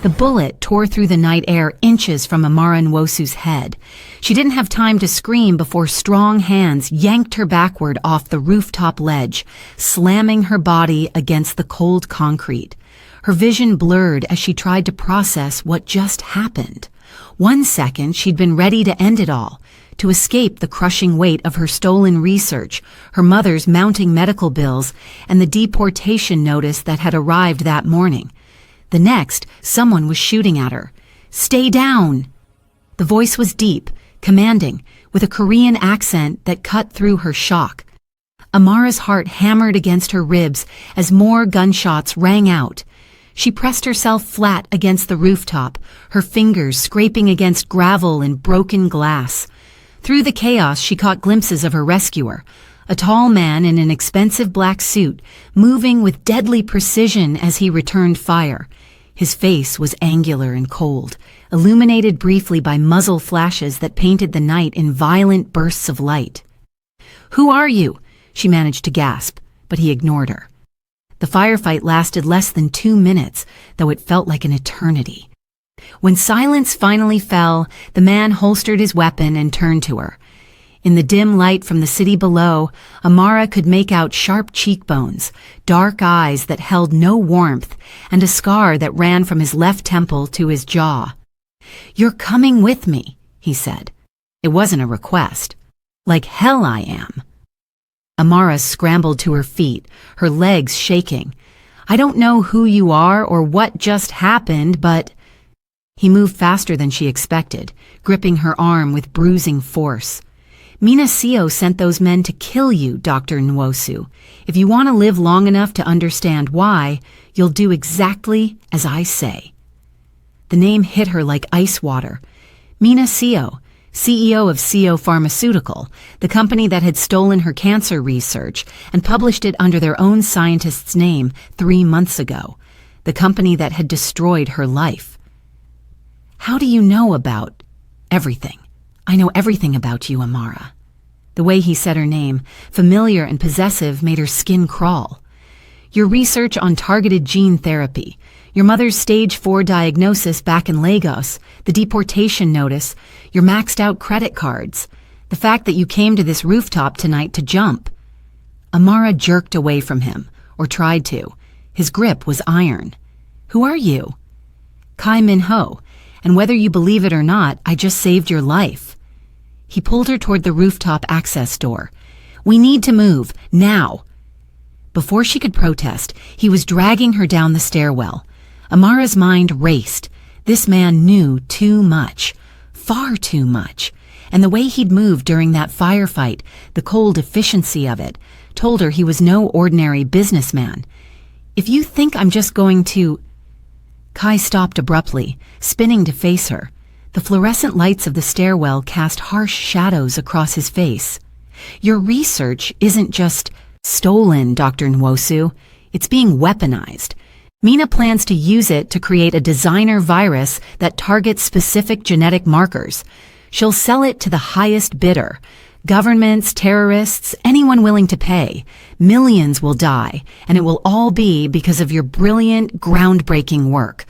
The bullet tore through the night air inches from Amara Nwosu's head. She didn't have time to scream before strong hands yanked her backward off the rooftop ledge, slamming her body against the cold concrete. Her vision blurred as she tried to process what just happened. 1 second she'd been ready to end it all, to escape the crushing weight of her stolen research, her mother's mounting medical bills, and the deportation notice that had arrived that morning. The next, someone was shooting at her. "Stay down!" The voice was deep, commanding, with a Korean accent that cut through her shock. Amara's heart hammered against her ribs as more gunshots rang out. She pressed herself flat against the rooftop, her fingers scraping against gravel and broken glass. Through the chaos, she caught glimpses of her rescuer, a tall man in an expensive black suit, moving with deadly precision as he returned fire. His face was angular and cold, illuminated briefly by muzzle flashes that painted the night in violent bursts of light. "Who are you?" she managed to gasp, but he ignored her. The firefight lasted less than 2 minutes, though it felt like an eternity. When silence finally fell, the man holstered his weapon and turned to her. In the dim light from the city below, Amara could make out sharp cheekbones, dark eyes that held no warmth, and a scar that ran from his left temple to his jaw. "You're coming with me," he said. It wasn't a request. "Like hell I am." Amara scrambled to her feet, her legs shaking. "I don't know who you are or what just happened, but—" He moved faster than she expected, gripping her arm with bruising force. "Mina Seo sent those men to kill you, Dr. Nwosu. If you want to live long enough to understand why, you'll do exactly as I say." The name hit her like ice water. Mina Seo, CEO of Seo Pharmaceutical, the company that had stolen her cancer research and published it under their own scientist's name 3 months ago, the company that had destroyed her life. "How do you know about everything?" "I know everything about you, Amara." The way he said her name, familiar and possessive, made her skin crawl. "Your research on targeted gene therapy, your mother's stage 4 diagnosis back in Lagos, the deportation notice, your maxed out credit cards, the fact that you came to this rooftop tonight to jump." Amara jerked away from him, or tried to. His grip was iron. "Who are you?" "Kai Min-ho. And whether you believe it or not, I just saved your life." He pulled her toward the rooftop access door. "We need to move, now." Before she could protest, he was dragging her down the stairwell. Amara's mind raced. This man knew too much, far too much. And the way he'd moved during that firefight, the cold efficiency of it, told her he was no ordinary businessman. "If you think I'm just going to—" Kai stopped abruptly, spinning to face her. The fluorescent lights of the stairwell cast harsh shadows across his face. "Your research isn't just stolen, Dr. Nwosu. It's being weaponized. Mina plans to use it to create a designer virus that targets specific genetic markers. She'll sell it to the highest bidder. Governments, terrorists, anyone willing to pay. Millions will die, and it will all be because of your brilliant, groundbreaking work."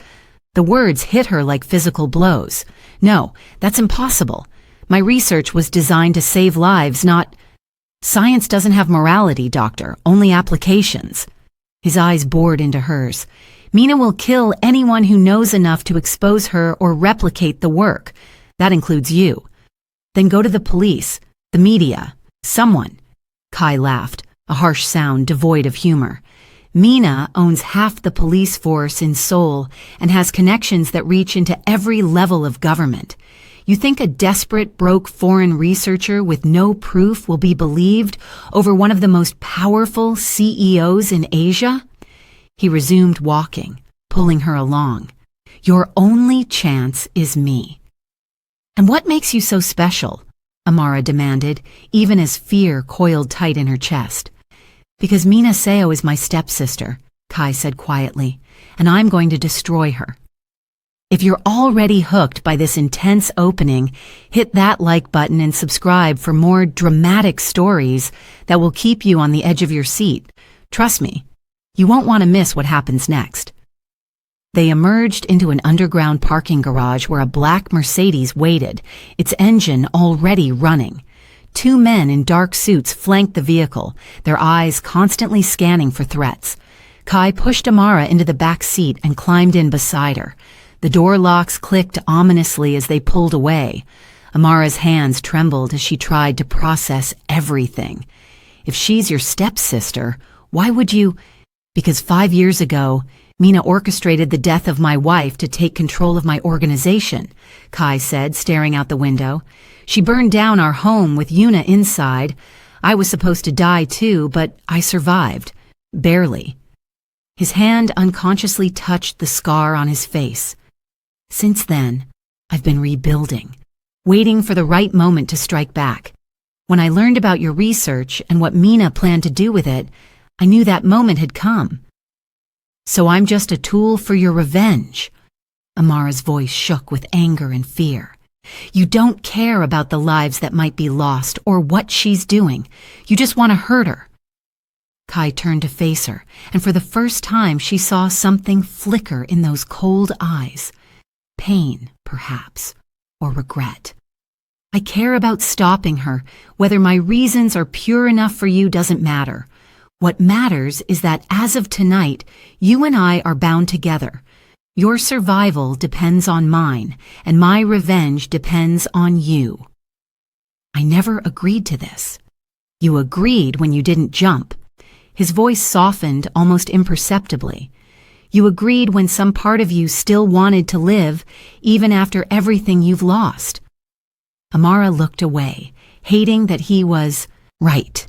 The words hit her like physical blows. "No, that's impossible. My research was designed to save lives, not—" "Science doesn't have morality, doctor, only applications." His eyes bored into hers. "Mina will kill anyone who knows enough to expose her or replicate the work. That includes you. Then go to the police. The media. Someone." Kai laughed, a harsh sound devoid of humor. "Mina owns half the police force in Seoul and has connections that reach into every level of government. You think a desperate, broke foreign researcher with no proof will be believed over one of the most powerful CEOs in Asia?" He resumed walking, pulling her along. "Your only chance is me." "And what makes you so special?" Amara demanded, even as fear coiled tight in her chest. "Because Mina Seo is my stepsister," Kai said quietly, "and I'm going to destroy her." If you're already hooked by this intense opening, hit that like button and subscribe for more dramatic stories that will keep you on the edge of your seat. Trust me, you won't want to miss what happens next. They emerged into an underground parking garage where a black Mercedes waited, its engine already running. Two men in dark suits flanked the vehicle, their eyes constantly scanning for threats. Kai pushed Amara into the back seat and climbed in beside her. The door locks clicked ominously as they pulled away. Amara's hands trembled as she tried to process everything. If she's your stepsister, why would you? Because 5 years ago, Mina orchestrated the death of my wife to take control of my organization, Kai said, staring out the window. She burned down our home with Yuna inside. I was supposed to die too, but I survived. Barely. His hand unconsciously touched the scar on his face. Since then, I've been rebuilding, waiting for the right moment to strike back. When I learned about your research and what Mina planned to do with it, I knew that moment had come. So I'm just a tool for your revenge. Amara's voice shook with anger and fear. You don't care about the lives that might be lost or what she's doing. You just want to hurt her. Kai turned to face her, and for the first time she saw something flicker in those cold eyes. Pain, perhaps, or regret. I care about stopping her. Whether my reasons are pure enough for you doesn't matter. What matters is that as of tonight, you and I are bound together. Your survival depends on mine, and my revenge depends on you. I never agreed to this. You agreed when you didn't jump. His voice softened almost imperceptibly. You agreed when some part of you still wanted to live, even after everything you've lost. Amara looked away, hating that he was right.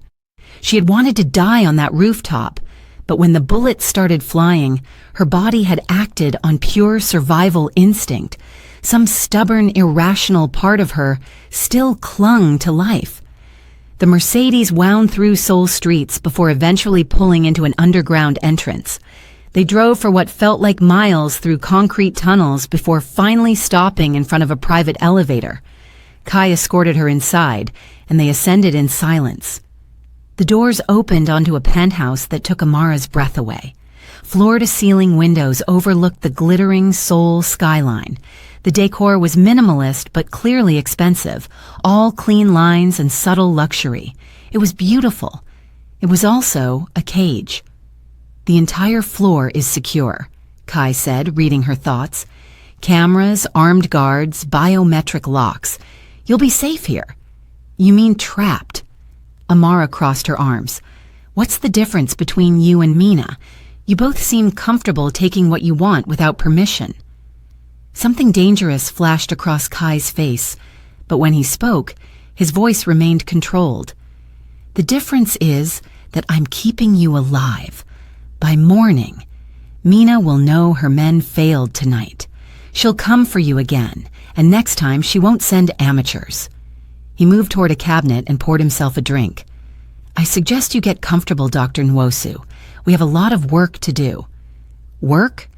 She had wanted to die on that rooftop, but when the bullets started flying, her body had acted on pure survival instinct. Some stubborn, irrational part of her still clung to life. The Mercedes wound through Seoul streets before eventually pulling into an underground entrance. They drove for what felt like miles through concrete tunnels before finally stopping in front of a private elevator. Kai escorted her inside, and they ascended in silence. The doors opened onto a penthouse that took Amara's breath away. Floor-to-ceiling windows overlooked the glittering Seoul skyline. The decor was minimalist but clearly expensive, all clean lines and subtle luxury. It was beautiful. It was also a cage. The entire floor is secure, Kai said, reading her thoughts. Cameras, armed guards, biometric locks. You'll be safe here. You mean trapped? Amara crossed her arms. What's the difference between you and Mina? You both seem comfortable taking what you want without permission. Something dangerous flashed across Kai's face, but when he spoke, his voice remained controlled. The difference is that I'm keeping you alive. By morning, Mina will know her men failed tonight. She'll come for you again, and next time she won't send amateurs. He moved toward a cabinet and poured himself a drink. I suggest you get comfortable, Dr. Nwosu. We have a lot of work to do. Work?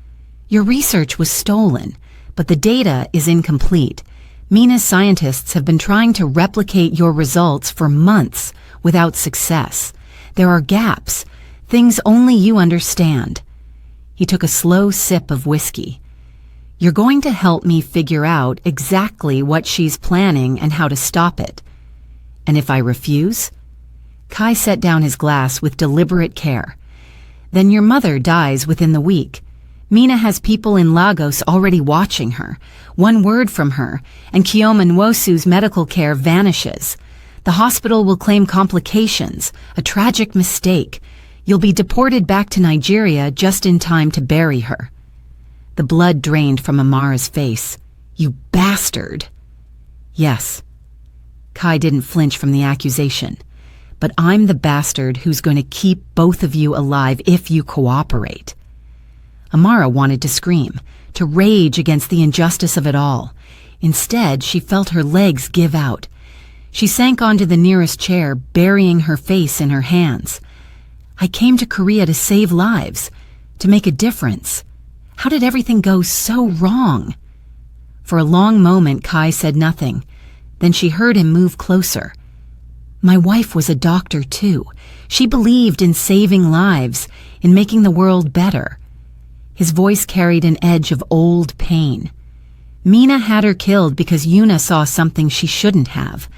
Your research was stolen, but the data is incomplete. Mina's scientists have been trying to replicate your results for months without success. There are gaps, things only you understand. He took a slow sip of whiskey. You're going to help me figure out exactly what she's planning and how to stop it. And if I refuse? Kai set down his glass with deliberate care. Then your mother dies within the week. Mina has people in Lagos already watching her. One word from her, and Keoma Nwosu's medical care vanishes. The hospital will claim complications, a tragic mistake. You'll be deported back to Nigeria just in time to bury her. The blood drained from Amara's face. You bastard! Yes. Kai didn't flinch from the accusation. But I'm the bastard who's going to keep both of you alive if you cooperate. Amara wanted to scream, to rage against the injustice of it all. Instead, she felt her legs give out. She sank onto the nearest chair, burying her face in her hands. I came to Korea to save lives, to make a difference. How did everything go so wrong? For a long moment, Kai said nothing. Then she heard him move closer. My wife was a doctor, too. She believed in saving lives, in making the world better. His voice carried an edge of old pain. Mina had her killed because Yuna saw something she shouldn't have.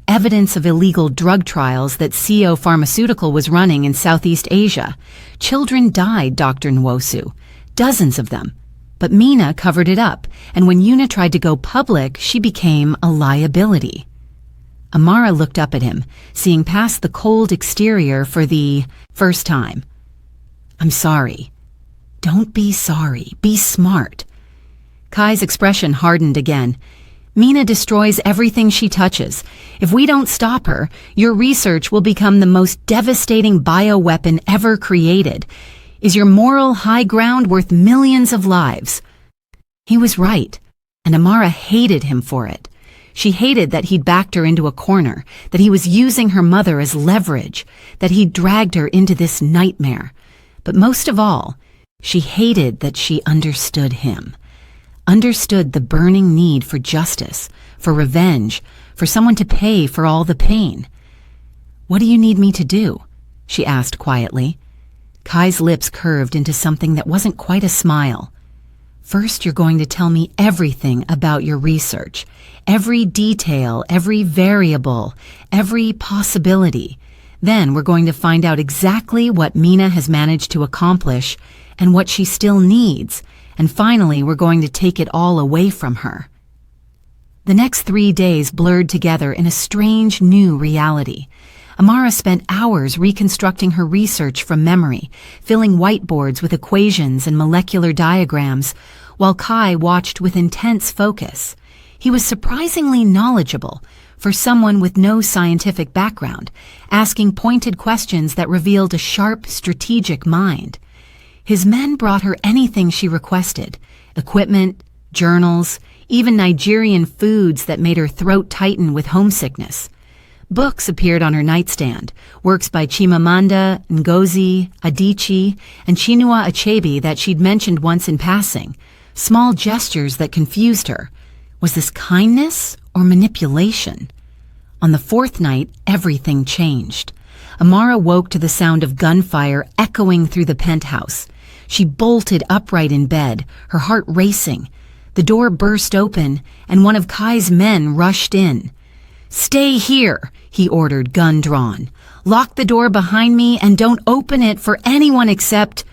Evidence of illegal drug trials that Seo Pharmaceutical was running in Southeast Asia. Children died, Dr. Nwosu. Dozens of them. But Mina covered it up, and when Yuna tried to go public, she became a liability. Amara looked up at him, seeing past the cold exterior for the first time. I'm sorry. Don't be sorry. Be smart. Kai's expression hardened again. Mina destroys everything she touches. If we don't stop her, your research will become the most devastating bioweapon ever created. Is your moral high ground worth millions of lives? He was right, and Amara hated him for it. She hated that he'd backed her into a corner, that he was using her mother as leverage, that he'd dragged her into this nightmare. But most of all, she hated that she understood him. Understood the burning need for justice, for revenge, for someone to pay for all the pain. What do you need me to do? She asked quietly. Kai's lips curved into something that wasn't quite a smile. First, you're going to tell me everything about your research. Every detail, every variable, every possibility. Then we're going to find out exactly what Mina has managed to accomplish and what she still needs. And finally, we're going to take it all away from her. The next 3 days blurred together in a strange new reality. Amara spent hours reconstructing her research from memory, filling whiteboards with equations and molecular diagrams, while Kai watched with intense focus. He was surprisingly knowledgeable for someone with no scientific background, asking pointed questions that revealed a sharp, strategic mind. His men brought her anything she requested: equipment, journals, even Nigerian foods that made her throat tighten with homesickness. Books appeared on her nightstand, works by Chimamanda Ngozi Adichie and Chinua Achebe that she'd mentioned once in passing, small gestures that confused her. Was this kindness or manipulation? On the fourth night, everything changed. Amara woke to the sound of gunfire echoing through the penthouse. She bolted upright in bed, her heart racing. The door burst open, and one of Kai's men rushed in. "Stay here," he ordered, gun drawn. "Lock the door behind me and don't open it for anyone except—"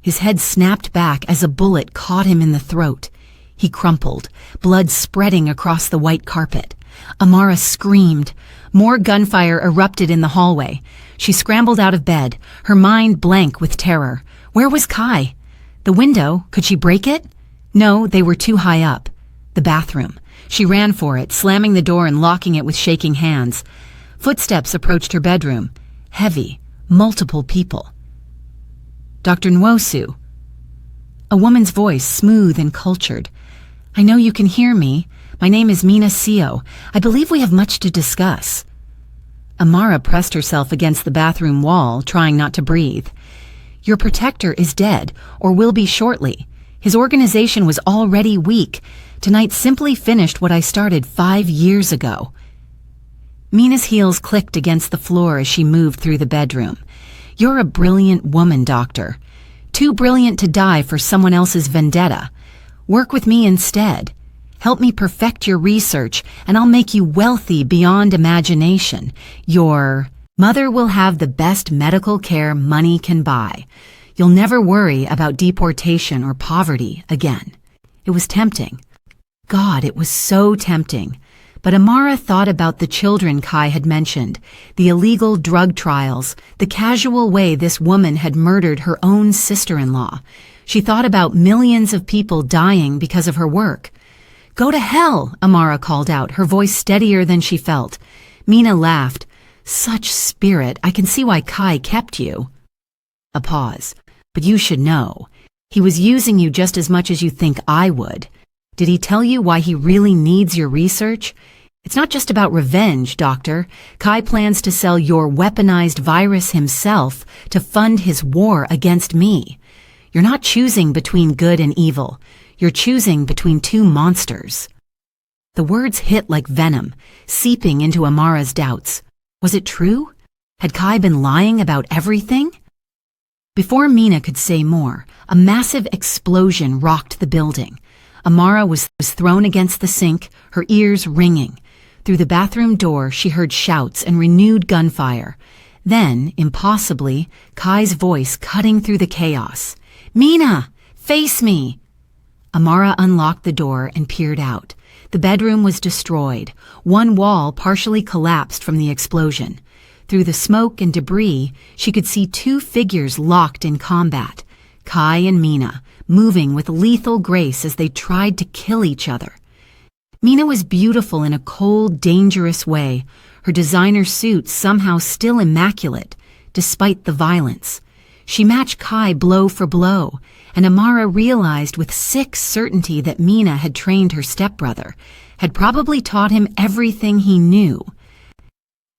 His head snapped back as a bullet caught him in the throat. He crumpled, blood spreading across the white carpet. Amara screamed. More gunfire erupted in the hallway. She scrambled out of bed, her mind blank with terror. Where was Kai? The window, could she break it? No, they were too high up. The bathroom. She ran for it, slamming the door and locking it with shaking hands. Footsteps approached her bedroom. Heavy, multiple people. "Dr. Nwosu." A woman's voice, smooth and cultured. "I know you can hear me. My name is Mina Seo. I believe we have much to discuss." Amara pressed herself against the bathroom wall, trying not to breathe. "Your protector is dead, or will be shortly. His organization was already weak. Tonight simply finished what I started 5 years ago." Mina's heels clicked against the floor as she moved through the bedroom. "You're a brilliant woman, Doctor. Too brilliant to die for someone else's vendetta. Work with me instead. Help me perfect your research, and I'll make you wealthy beyond imagination. Your mother will have the best medical care money can buy. You'll never worry about deportation or poverty again." It was tempting. God, it was so tempting. But Amara thought about the children Kai had mentioned, the illegal drug trials, the casual way this woman had murdered her own sister-in-law. She thought about millions of people dying because of her work. "Go to hell," Amara called out, her voice steadier than she felt. Mina laughed. "Such spirit, I can see why Kai kept you." A pause. "But you should know. He was using you just as much as you think I would. Did he tell you why he really needs your research? It's not just about revenge, Doctor. Kai plans to sell your weaponized virus himself to fund his war against me. You're not choosing between good and evil. You're choosing between two monsters." The words hit like venom, seeping into Amara's doubts. Was it true? Had Kai been lying about everything? Before Mina could say more, a massive explosion rocked the building. Amara was thrown against the sink, her ears ringing. Through the bathroom door, she heard shouts and renewed gunfire. Then, impossibly, Kai's voice cutting through the chaos. "Mina! Face me!" Amara unlocked the door and peered out. The bedroom was destroyed. One wall partially collapsed from the explosion. Through the smoke and debris, she could see two figures locked in combat, Kai and Mina, moving with lethal grace as they tried to kill each other. Mina was beautiful in a cold, dangerous way, her designer suit somehow still immaculate, despite the violence. She matched Kai blow for blow, and Amara realized with sick certainty that Mina had trained her stepbrother, had probably taught him everything he knew.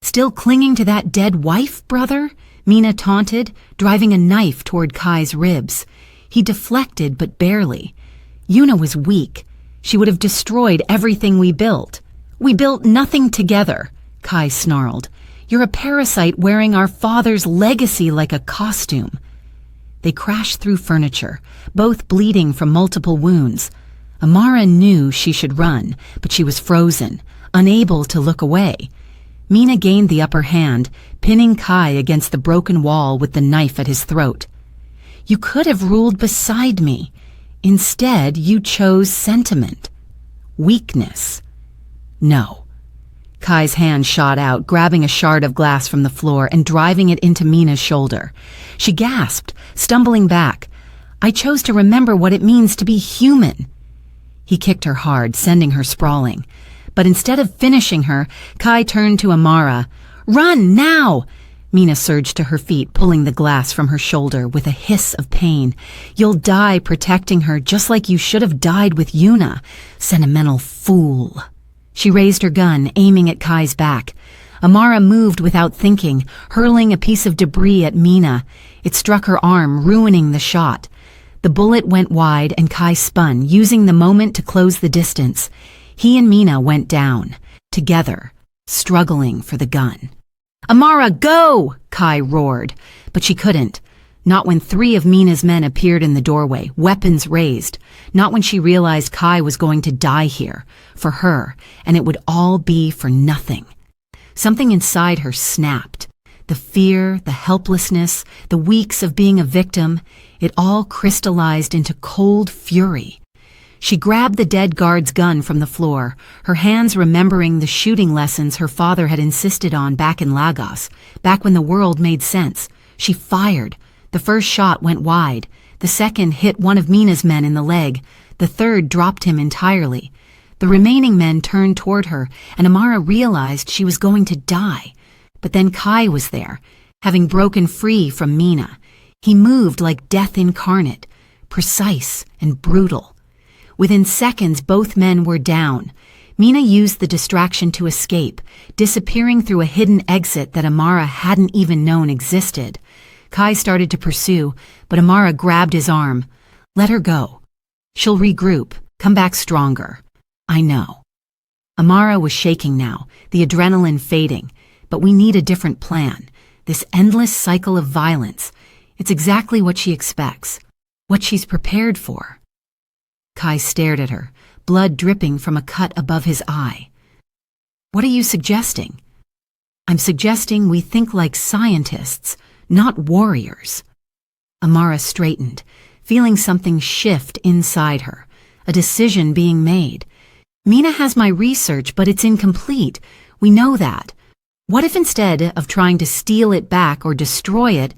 "Still clinging to that dead wife, brother?" Mina taunted, driving a knife toward Kai's ribs. He deflected, but barely. Yuna was weak. She would have destroyed everything we built. "We built nothing together," Kai snarled. "You're a parasite wearing our father's legacy like a costume." They crashed through furniture, both bleeding from multiple wounds. Amara knew she should run, but she was frozen, unable to look away. Mina gained the upper hand, pinning Kai against the broken wall with the knife at his throat. "You could have ruled beside me. Instead, you chose sentiment. Weakness." "No." Kai's hand shot out, grabbing a shard of glass from the floor and driving it into Mina's shoulder. She gasped, stumbling back. "I chose to remember what it means to be human." He kicked her hard, sending her sprawling. But instead of finishing her, Kai turned to Amara. "Run, now!" Mina surged to her feet, pulling the glass from her shoulder with a hiss of pain. "You'll die protecting her, just like you should have died with Yuna. Sentimental fool." She raised her gun, aiming at Kai's back. Amara moved without thinking, hurling a piece of debris at Mina. It struck her arm, ruining the shot. The bullet went wide and Kai spun, using the moment to close the distance. He and Mina went down, together, struggling for the gun. "Amara, go!" Kai roared, but she couldn't. Not when 3 of Mina's men appeared in the doorway, weapons raised. Not when she realized Kai was going to die here, for her, and it would all be for nothing. Something inside her snapped. The fear, the helplessness, the weeks of being a victim, it all crystallized into cold fury. She grabbed the dead guard's gun from the floor, her hands remembering the shooting lessons her father had insisted on back in Lagos, back when the world made sense. She fired. The first shot went wide. The second hit one of Mina's men in the leg. The third dropped him entirely. The remaining men turned toward her, and Amara realized she was going to die. But then Kai was there, having broken free from Mina. He moved like death incarnate, precise and brutal. Within seconds, both men were down. Mina used the distraction to escape, disappearing through a hidden exit that Amara hadn't even known existed. Kai started to pursue, but Amara grabbed his arm. "Let her go. She'll regroup, come back stronger. I know." Amara was shaking now, the adrenaline fading. "But we need a different plan. This endless cycle of violence. It's exactly what she expects, what she's prepared for." Kai stared at her, blood dripping from a cut above his eye. "What are you suggesting?" "I'm suggesting we think like scientists, not warriors." Amara straightened, feeling something shift inside her, a decision being made. "Mina has my research, but it's incomplete. We know that. What if instead of trying to steal it back or destroy it,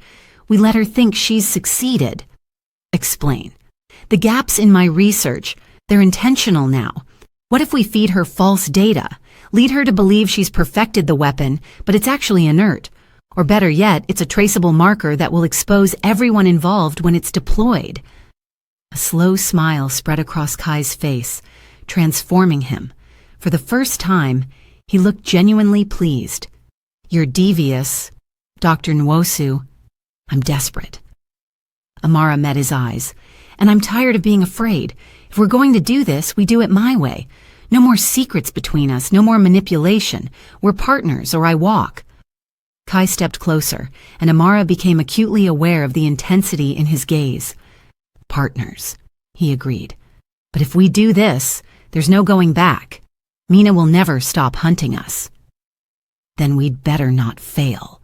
we let her think she's succeeded?" "Explain." "The gaps in my research, they're intentional now. What if we feed her false data, lead her to believe she's perfected the weapon, but it's actually inert? Or better yet, it's a traceable marker that will expose everyone involved when it's deployed." A slow smile spread across Kai's face, transforming him. For the first time, he looked genuinely pleased. "You're devious, Dr. Nwosu. I'm desperate." Amara met his eyes. "And I'm tired of being afraid. If we're going to do this, we do it my way. No more secrets between us, no more manipulation. We're partners or I walk." Kai stepped closer, and Amara became acutely aware of the intensity in his gaze. Partners, he agreed. But if we do this, there's no going back. Mina will never stop hunting us. Then we'd better not fail.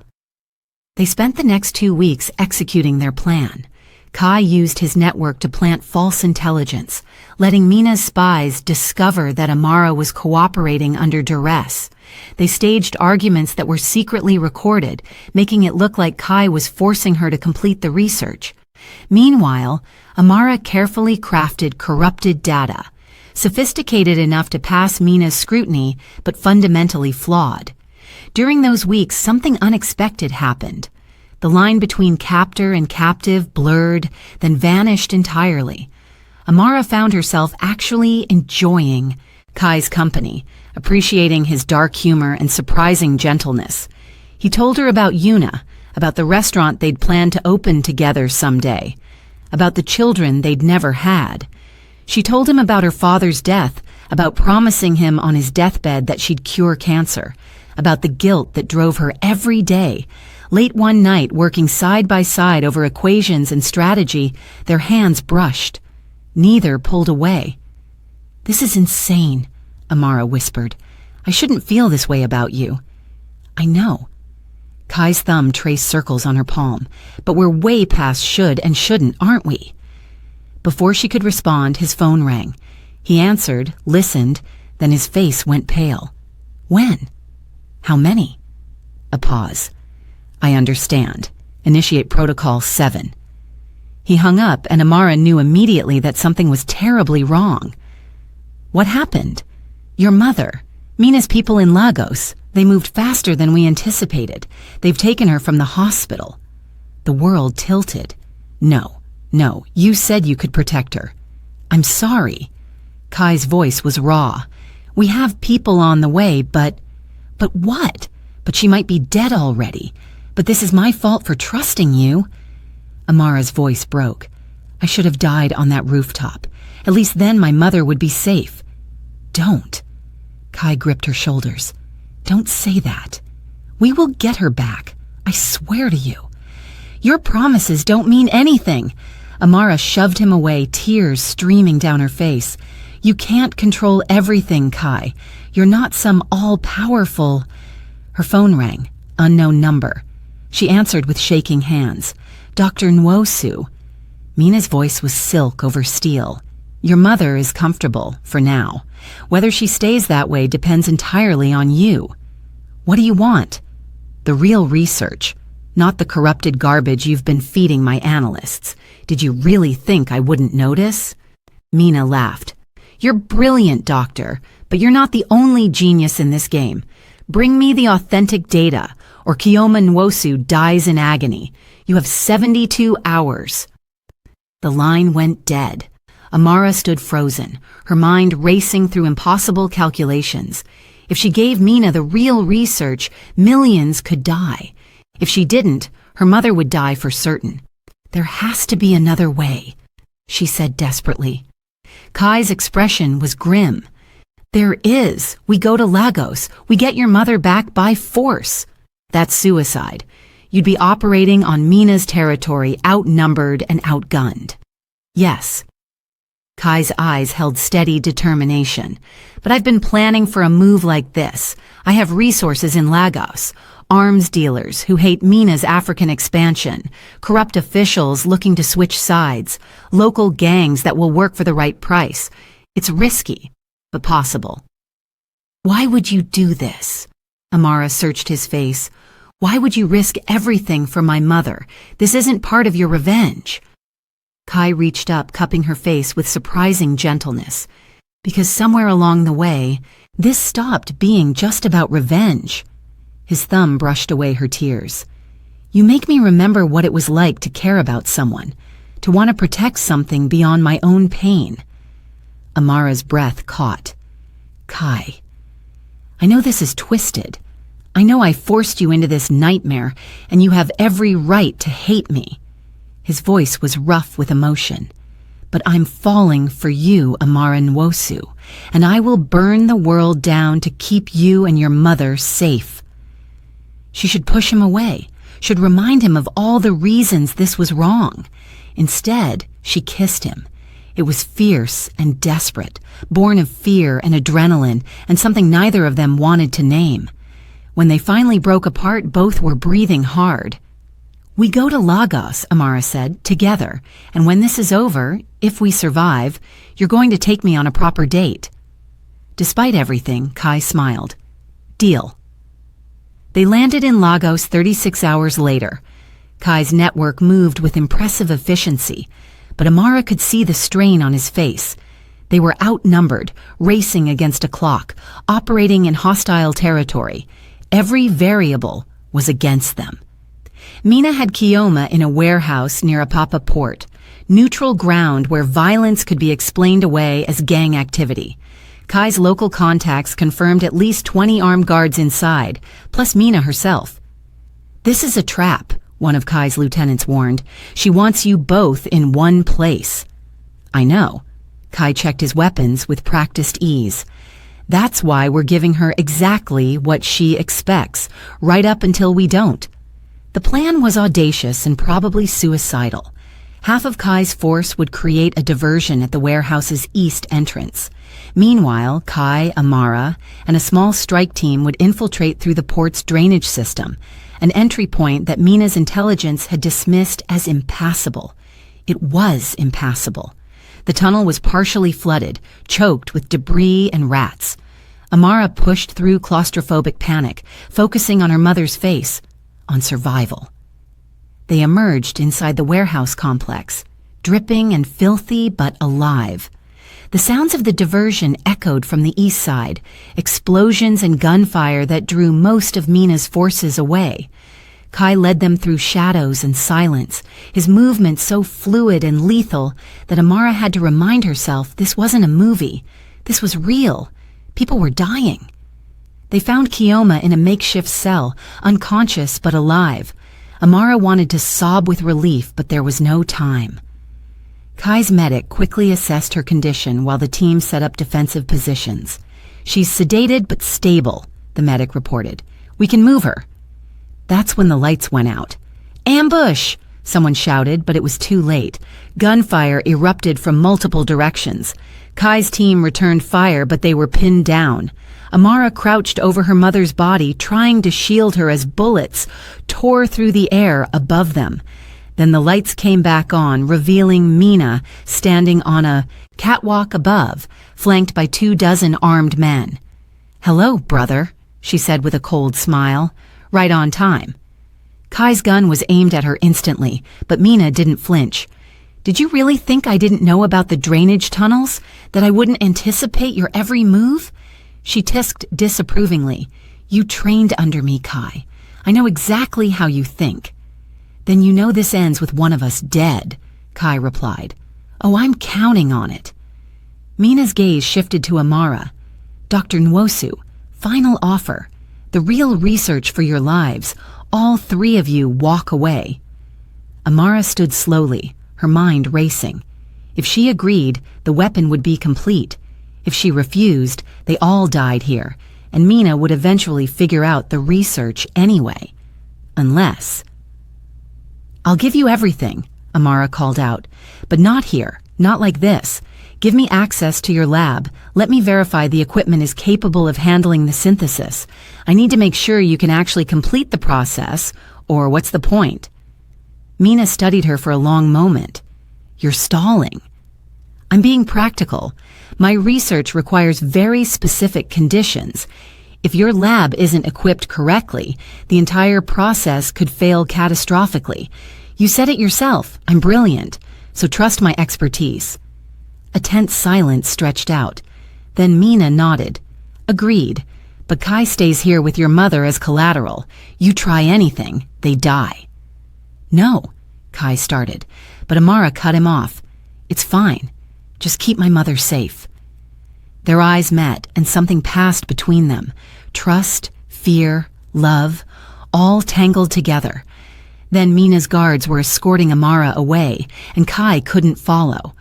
They spent the next 2 weeks executing their plan. Kai used his network to plant false intelligence, letting Mina's spies discover that Amara was cooperating under duress. They staged arguments that were secretly recorded, making it look like Kai was forcing her to complete the research. Meanwhile, Amara carefully crafted corrupted data, sophisticated enough to pass Mina's scrutiny, but fundamentally flawed. During those weeks, something unexpected happened. The line between captor and captive blurred, then vanished entirely. Amara found herself actually enjoying Kai's company, appreciating his dark humor and surprising gentleness. He told her about Yuna, about the restaurant they'd planned to open together someday, about the children they'd never had. She told him about her father's death, about promising him on his deathbed that she'd cure cancer, about the guilt that drove her every day. Late one night, working side by side over equations and strategy, their hands brushed. Neither pulled away. "This is insane," Amara whispered. "I shouldn't feel this way about you." "I know." Kai's thumb traced circles on her palm. "But we're way past should and shouldn't, aren't we?" Before she could respond, his phone rang. He answered, listened, then his face went pale. "When? How many?" A pause. "I understand. Initiate Protocol 7. He hung up, and Amara knew immediately that something was terribly wrong. "What happened?" "Your mother. Mina's people in Lagos. They moved faster than we anticipated. They've taken her from the hospital." The world tilted. No, you said you could protect her." "I'm sorry." Kai's voice was raw. "We have people on the way, but what? But she might be dead already. But this is my fault for trusting you." Amara's voice broke. "I should have died on that rooftop. At least then my mother would be safe." "Don't." Kai gripped her shoulders. "Don't say that. We will get her back. I swear to you." "Your promises don't mean anything." Amara shoved him away, tears streaming down her face. "You can't control everything, Kai. You're not some all-powerful—" Her phone rang. Unknown number. She answered with shaking hands. "Dr. Nwosu." Mina's voice was silk over steel. "Your mother is comfortable, for now. Whether she stays that way depends entirely on you." "What do you want?" "The real research, not the corrupted garbage you've been feeding my analysts. Did you really think I wouldn't notice?" Mina laughed. "You're brilliant, Doctor, but you're not the only genius in this game. Bring me the authentic data, or Amara Nwosu dies in agony. You have 72 hours. The line went dead. Amara stood frozen, her mind racing through impossible calculations. If she gave Mina the real research, millions could die. If she didn't, her mother would die for certain. "There has to be another way," she said desperately. Kai's expression was grim. "There is. We go to Lagos. We get your mother back by force." "That's suicide. You'd be operating on Mina's territory, outnumbered and outgunned." "Yes." Kai's eyes held steady determination. "But I've been planning for a move like this. I have resources in Lagos. Arms dealers who hate Mina's African expansion, corrupt officials looking to switch sides, local gangs that will work for the right price. It's risky, but possible." "Why would you do this?" Amara searched his face. "Why would you risk everything for my mother? This isn't part of your revenge." Kai reached up, cupping her face with surprising gentleness. "Because somewhere along the way, this stopped being just about revenge." His thumb brushed away her tears. "You make me remember what it was like to care about someone, to want to protect something beyond my own pain." Amara's breath caught. "Kai, I know this is twisted. I know I forced you into this nightmare, and you have every right to hate me." His voice was rough with emotion. "But I'm falling for you, Amara Nwosu, and I will burn the world down to keep you and your mother safe." She should push him away, should remind him of all the reasons this was wrong. Instead, she kissed him. It was fierce and desperate, born of fear and adrenaline, and something neither of them wanted to name. When they finally broke apart, both were breathing hard. "We go to Lagos," Amara said, "together, and when this is over, if we survive, you're going to take me on a proper date." Despite everything, Kai smiled. "Deal." They landed in Lagos 36 hours later. Kai's network moved with impressive efficiency, but Amara could see the strain on his face. They were outnumbered, racing against a clock, operating in hostile territory. Every variable was against them. Mina had Kioma in a warehouse near Apapa port, neutral ground where violence could be explained away as gang activity. Kai's local contacts confirmed at least 20 armed guards inside, plus Mina herself. "This is a trap," one of Kai's lieutenants warned. "She wants you both in one place." "I know." Kai checked his weapons with practiced ease. "That's why we're giving her exactly what she expects, right up until we don't." The plan was audacious and probably suicidal. Half of Kai's force would create a diversion at the warehouse's east entrance. Meanwhile, Kai, Amara, and a small strike team would infiltrate through the port's drainage system, an entry point that Mina's intelligence had dismissed as impassable. It was impassable. The tunnel was partially flooded, choked with debris and rats. Amara pushed through claustrophobic panic, focusing on her mother's face, on survival. They emerged inside the warehouse complex, dripping and filthy but alive. The sounds of the diversion echoed from the east side, explosions and gunfire that drew most of Mina's forces away. Kai led them through shadows and silence, his movements so fluid and lethal that Amara had to remind herself this wasn't a movie. This was real. People were dying. They found Kioma in a makeshift cell, unconscious but alive. Amara wanted to sob with relief, but there was no time. Kai's medic quickly assessed her condition while the team set up defensive positions. "She's sedated but stable," the medic reported. "We can move her." That's when the lights went out. "Ambush!" someone shouted, but it was too late. Gunfire erupted from multiple directions. Kai's team returned fire, but they were pinned down. Amara crouched over her mother's body, trying to shield her as bullets tore through the air above them. Then the lights came back on, revealing Mina standing on a catwalk above, flanked by 24 armed men. "Hello, brother," she said with a cold smile. "Right on time." Kai's gun was aimed at her instantly, but Mina didn't flinch. "Did you really think I didn't know about the drainage tunnels? That I wouldn't anticipate your every move?" She tisked disapprovingly. "You trained under me, Kai. I know exactly how you think." "Then you know this ends with one of us dead," Kai replied. "Oh, I'm counting on it." Mina's gaze shifted to Amara. "Dr. Nwosu, final offer. The real research for your lives. All three of you walk away." Amara stood slowly, her mind racing. If she agreed, the weapon would be complete. If she refused, they all died here, and Mina would eventually figure out the research anyway. Unless... "I'll give you everything," Amara called out. "But not here, not like this. Give me access to your lab. Let me verify the equipment is capable of handling the synthesis. I need to make sure you can actually complete the process, or what's the point?" Mina studied her for a long moment. "You're stalling." "I'm being practical. My research requires very specific conditions. If your lab isn't equipped correctly, the entire process could fail catastrophically. You said it yourself, I'm brilliant, so trust my expertise." A tense silence stretched out. Then Mina nodded. "Agreed, but Kai stays here with your mother as collateral. You try anything, they die." "No," Kai started, but Amara cut him off. "It's fine. Just keep my mother safe." Their eyes met, and something passed between them. Trust, fear, love, all tangled together. Then Mina's guards were escorting Amara away, and Kai couldn't follow.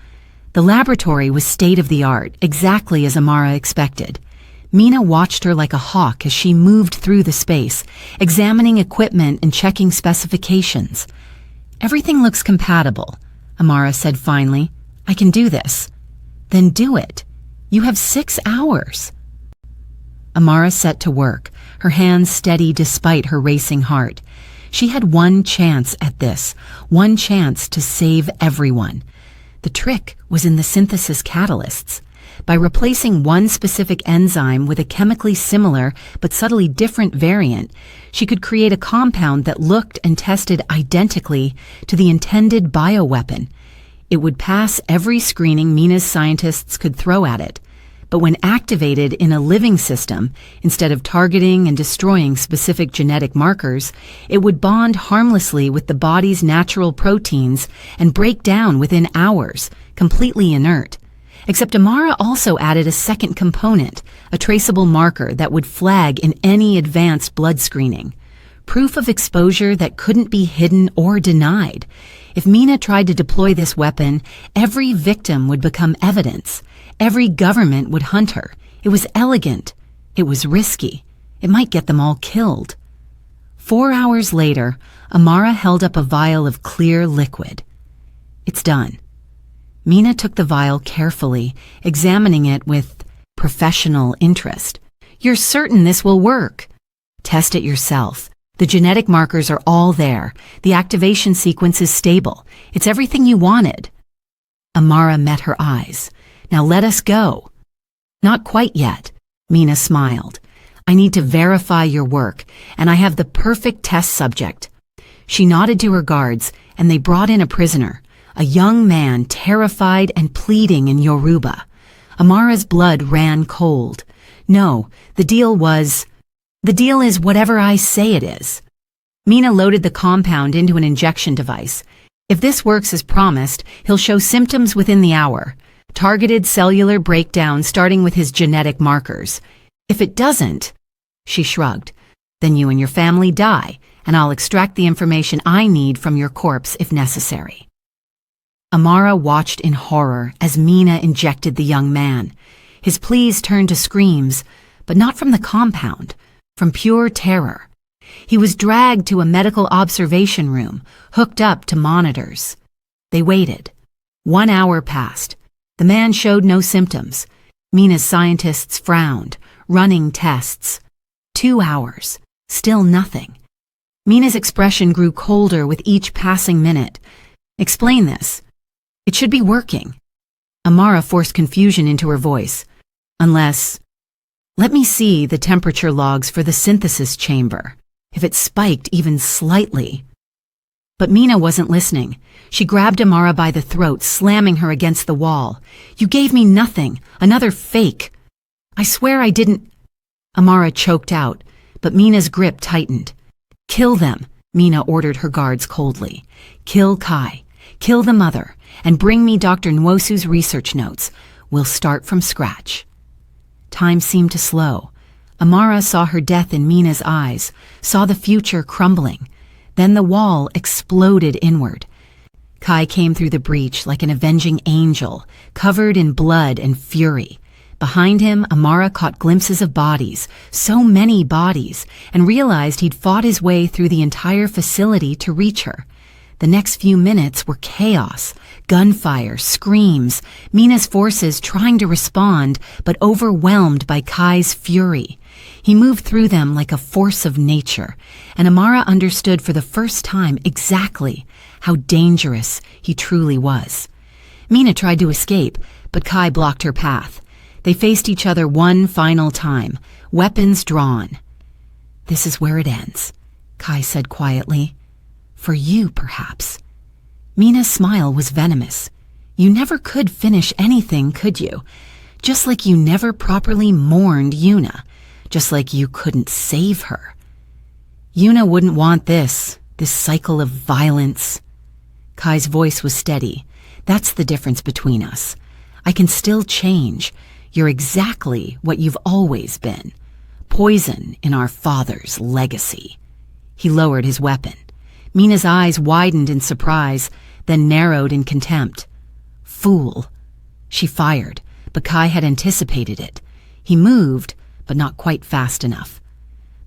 The laboratory was state-of-the-art, exactly as Amara expected. Mina watched her like a hawk as she moved through the space, examining equipment and checking specifications. "Everything looks compatible," Amara said finally. "I can do this." "Then do it. You have 6 hours." Amara set to work, her hands steady despite her racing heart. She had one chance at this, one chance to save everyone. The trick was in the synthesis catalysts. By replacing one specific enzyme with a chemically similar but subtly different variant, she could create a compound that looked and tested identically to the intended bioweapon. It would pass every screening Mina's scientists could throw at it. But when activated in a living system, instead of targeting and destroying specific genetic markers, it would bond harmlessly with the body's natural proteins and break down within hours, completely inert. Except Amara also added a second component, a traceable marker that would flag in any advanced blood screening. Proof of exposure that couldn't be hidden or denied. If Mina tried to deploy this weapon, every victim would become evidence. Every government would hunt her. It was elegant. It was risky. It might get them all killed. 4 hours later, Amara held up a vial of clear liquid. "It's done." Mina took the vial carefully, examining it with professional interest. "You're certain this will work?" "Test it yourself. The genetic markers are all there. The activation sequence is stable. It's everything you wanted." Amara met her eyes. "Now let us go." "Not quite yet," Mina smiled. "I need to verify your work, and I have the perfect test subject." She nodded to her guards, and they brought in a prisoner, a young man terrified and pleading in Yoruba. Amara's blood ran cold. "No, the deal is whatever I say it is." Mina loaded the compound into an injection device. "If this works as promised, he'll show symptoms within the hour. Targeted cellular breakdown starting with his genetic markers. If it doesn't," she shrugged, "then you and your family die, and I'll extract the information I need from your corpse if necessary." Amara watched in horror as Mina injected the young man. His pleas turned to screams, but not from the compound, from pure terror. He was dragged to a medical observation room, hooked up to monitors. They waited. 1 hour passed. The man showed no symptoms. Mina's scientists frowned, running tests. 2 hours. Still nothing. Mina's expression grew colder with each passing minute. "Explain this. It should be working." Amara forced confusion into her voice. "Unless... let me see the temperature logs for the synthesis chamber. If it spiked even slightly..." But Mina wasn't listening. She grabbed Amara by the throat, slamming her against the wall. "You gave me nothing. Another fake." "I swear I didn't..." Amara choked out, but Mina's grip tightened. "Kill them," Mina ordered her guards coldly. "Kill Kai. Kill the mother. And bring me Dr. Nwosu's research notes. We'll start from scratch." Time seemed to slow. Amara saw her death in Mina's eyes, saw the future crumbling. Then the wall exploded inward. Kai came through the breach like an avenging angel, covered in blood and fury. Behind him, Amara caught glimpses of bodies, so many bodies, and realized he'd fought his way through the entire facility to reach her. The next few minutes were chaos, gunfire, screams, Mina's forces trying to respond, but overwhelmed by Kai's fury. He moved through them like a force of nature, and Amara understood for the first time exactly how dangerous he truly was. Mina tried to escape, but Kai blocked her path. They faced each other one final time, weapons drawn. "This is where it ends," Kai said quietly. "For you, perhaps." Mina's smile was venomous. "You never could finish anything, could you? Just like you never properly mourned Yuna. Just like you couldn't save her. Yuna wouldn't want this cycle of violence." Kai's voice was steady. "That's the difference between us. I can still change. You're exactly what you've always been. Poison in our father's legacy." He lowered his weapon. Mina's eyes widened in surprise, then narrowed in contempt. "Fool." She fired, but Kai had anticipated it. He moved, but not quite fast enough.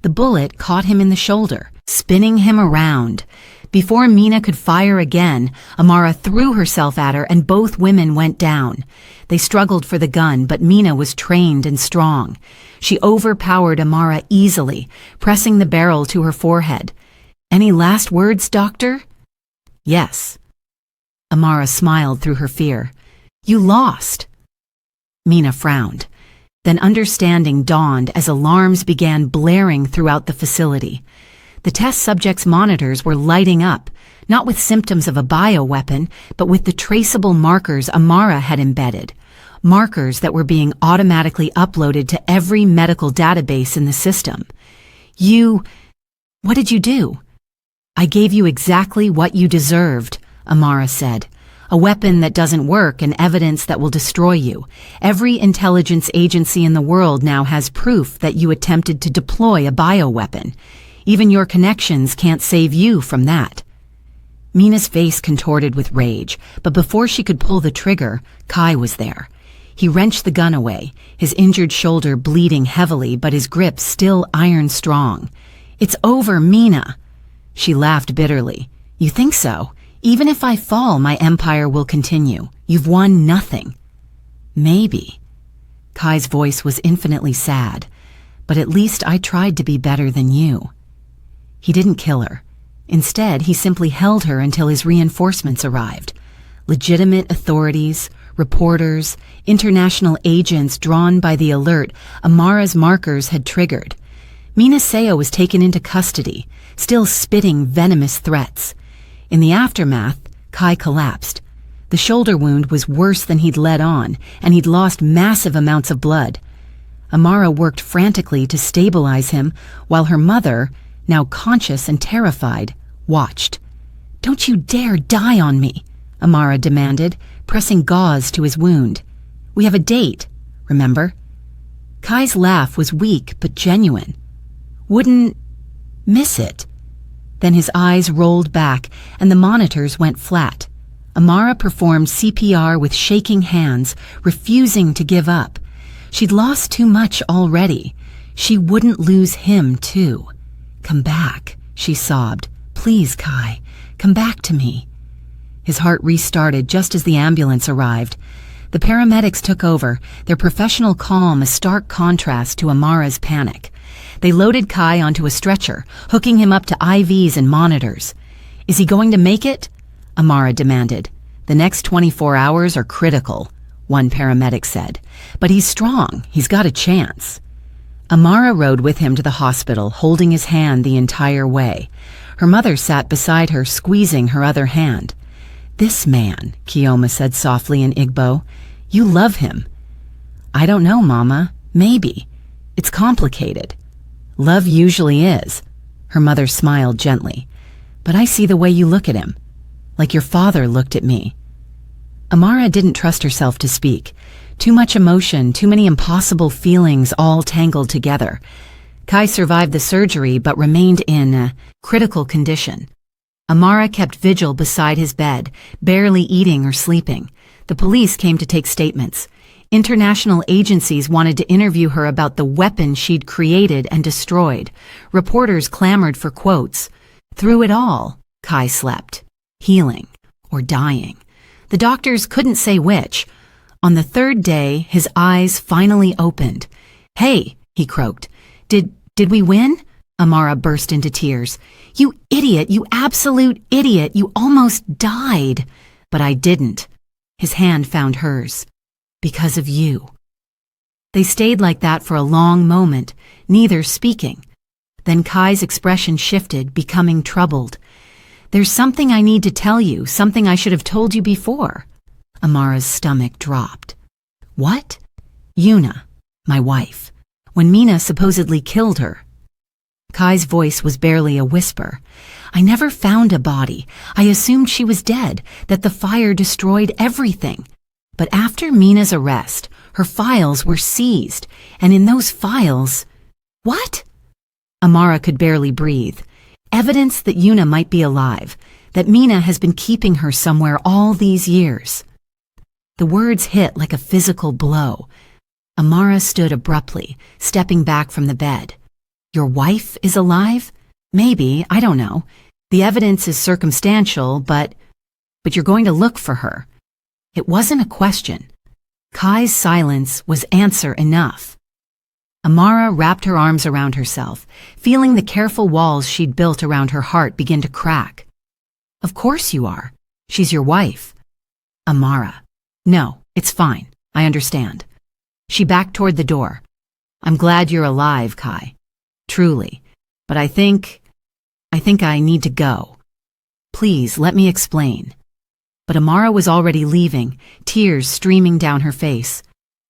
The bullet caught him in the shoulder, spinning him around. Before Mina could fire again, Amara threw herself at her and both women went down. They struggled for the gun, but Mina was trained and strong. She overpowered Amara easily, pressing the barrel to her forehead. "Any last words, doctor?" "Yes." Amara smiled through her fear. "You lost." Mina frowned. Then understanding dawned as alarms began blaring throughout the facility. The test subject's monitors were lighting up, not with symptoms of a bioweapon, but with the traceable markers Amara had embedded. Markers that were being automatically uploaded to every medical database in the system. What did you do?" "I gave you exactly what you deserved," Amara said. "A weapon that doesn't work and evidence that will destroy you. Every intelligence agency in the world now has proof that you attempted to deploy a bioweapon. Even your connections can't save you from that." Mina's face contorted with rage, but before she could pull the trigger, Kai was there. He wrenched the gun away, his injured shoulder bleeding heavily but his grip still iron strong. "It's over, Mina." She laughed bitterly. "You think so? Even if I fall, my empire will continue. You've won nothing." "Maybe." Kai's voice was infinitely sad. "But at least I tried to be better than you." He didn't kill her. Instead, he simply held her until his reinforcements arrived. Legitimate authorities, reporters, international agents drawn by the alert Amara's markers had triggered. Mina Seo was taken into custody, still spitting venomous threats. In the aftermath, Kai collapsed. The shoulder wound was worse than he'd let on, and he'd lost massive amounts of blood. Amara worked frantically to stabilize him, while her mother, now conscious and terrified, watched. "Don't you dare die on me," Amara demanded, pressing gauze to his wound. "We have a date, remember?" Kai's laugh was weak but genuine. "Wouldn't miss it." Then his eyes rolled back and the monitors went flat. Amara performed CPR with shaking hands, refusing to give up. She'd lost too much already. She wouldn't lose him, too. "Come back," she sobbed. "Please, Kai, come back to me." His heart restarted just as the ambulance arrived. The paramedics took over, their professional calm a stark contrast to Amara's panic. They loaded Kai onto a stretcher, hooking him up to IVs and monitors. "Is he going to make it?" Amara demanded. "The next 24 hours are critical," one paramedic said. "But he's strong. He's got a chance." Amara rode with him to the hospital, holding his hand the entire way. Her mother sat beside her, squeezing her other hand. "This man," Kioma said softly in Igbo. "You love him." "I don't know, Mama. Maybe. It's complicated." "Love usually is." Her mother smiled gently. "But I see the way you look at him. Like your father looked at me." Amara didn't trust herself to speak. Too much emotion, too many impossible feelings all tangled together. Kai survived the surgery but remained in a critical condition. Amara kept vigil beside his bed, barely eating or sleeping. The police came to take statements. International agencies wanted to interview her about the weapon she'd created and destroyed. Reporters clamored for quotes. Through it all, Kai slept, healing or dying. The doctors couldn't say which. On the third day, his eyes finally opened. "Hey," he croaked. Did we win?" Amara burst into tears. "You idiot, you absolute idiot, you almost died." "But I didn't." His hand found hers. "Because of you." They stayed like that for a long moment, neither speaking. Then Kai's expression shifted, becoming troubled. "There's something I need to tell you, something I should have told you before." Amara's stomach dropped. "What?" "Yuna, my wife. When Mina supposedly killed her." Kai's voice was barely a whisper. "I never found a body. I assumed she was dead, that the fire destroyed everything. But after Mina's arrest, her files were seized, and in those files—" "What?" Amara could barely breathe. "Evidence that Yuna might be alive, that Mina has been keeping her somewhere all these years." The words hit like a physical blow. Amara stood abruptly, stepping back from the bed. Your wife is alive? Maybe, I don't know. The evidence is circumstantial, but you're going to look for her. It wasn't a question. Kai's silence was answer enough. Amara wrapped her arms around herself, feeling the careful walls she'd built around her heart begin to crack. Of course you are. She's your wife. Amara. No, it's fine. I understand. She backed toward the door. I'm glad you're alive, Kai. Truly. But I think I need to go. Please, let me explain. But Amara was already leaving, tears streaming down her face.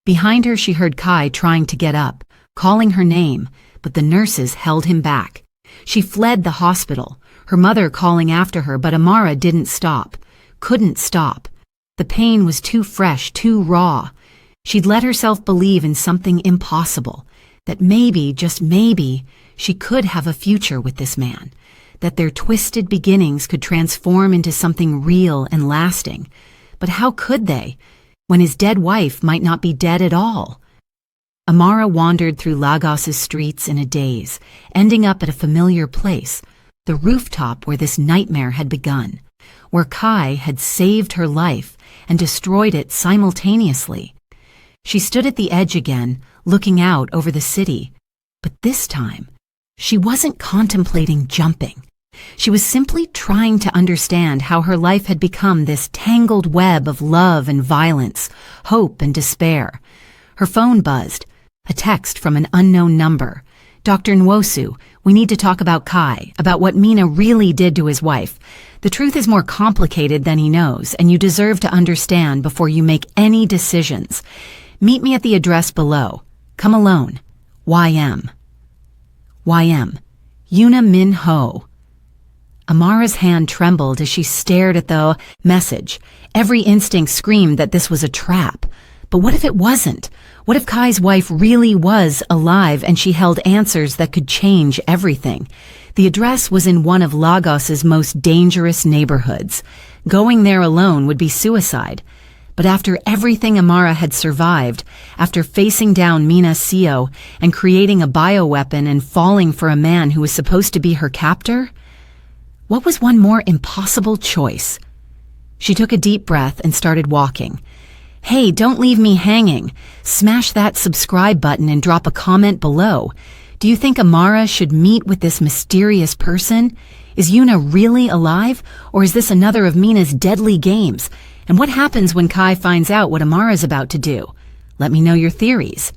Behind her she heard Kai trying to get up, calling her name, but the nurses held him back. She fled the hospital, her mother calling after her, but Amara didn't stop, couldn't stop. The pain was too fresh, too raw. She'd let herself believe in something impossible, that maybe, just maybe, she could have a future with this man, that their twisted beginnings could transform into something real and lasting. But how could they, when his dead wife might not be dead at all? Amara wandered through Lagos's streets in a daze, ending up at a familiar place, the rooftop where this nightmare had begun, where Kai had saved her life and destroyed it simultaneously. She stood at the edge again, looking out over the city. But this time, she wasn't contemplating jumping. She was simply trying to understand how her life had become this tangled web of love and violence, hope and despair. Her phone buzzed, a text from an unknown number. Dr. Nwosu, we need to talk about Kai, about what Mina really did to his wife. The truth is more complicated than he knows, and you deserve to understand before you make any decisions. Meet me at the address below. Come alone. YM. YM. Yuna Min Ho. Amara's hand trembled as she stared at the message. Every instinct screamed that this was a trap. But what if it wasn't? What if Kai's wife really was alive and she held answers that could change everything? The address was in one of Lagos's most dangerous neighborhoods. Going there alone would be suicide. But after everything Amara had survived, after facing down Mina Seo and creating a bioweapon and falling for a man who was supposed to be her captor, what was one more impossible choice? She took a deep breath and started walking. Hey, don't leave me hanging. Smash that subscribe button and drop a comment below. Do you think Amara should meet with this mysterious person? Is Yuna really alive, or is this another of Mina's deadly games? And what happens when Kai finds out what Amara's about to do? Let me know your theories.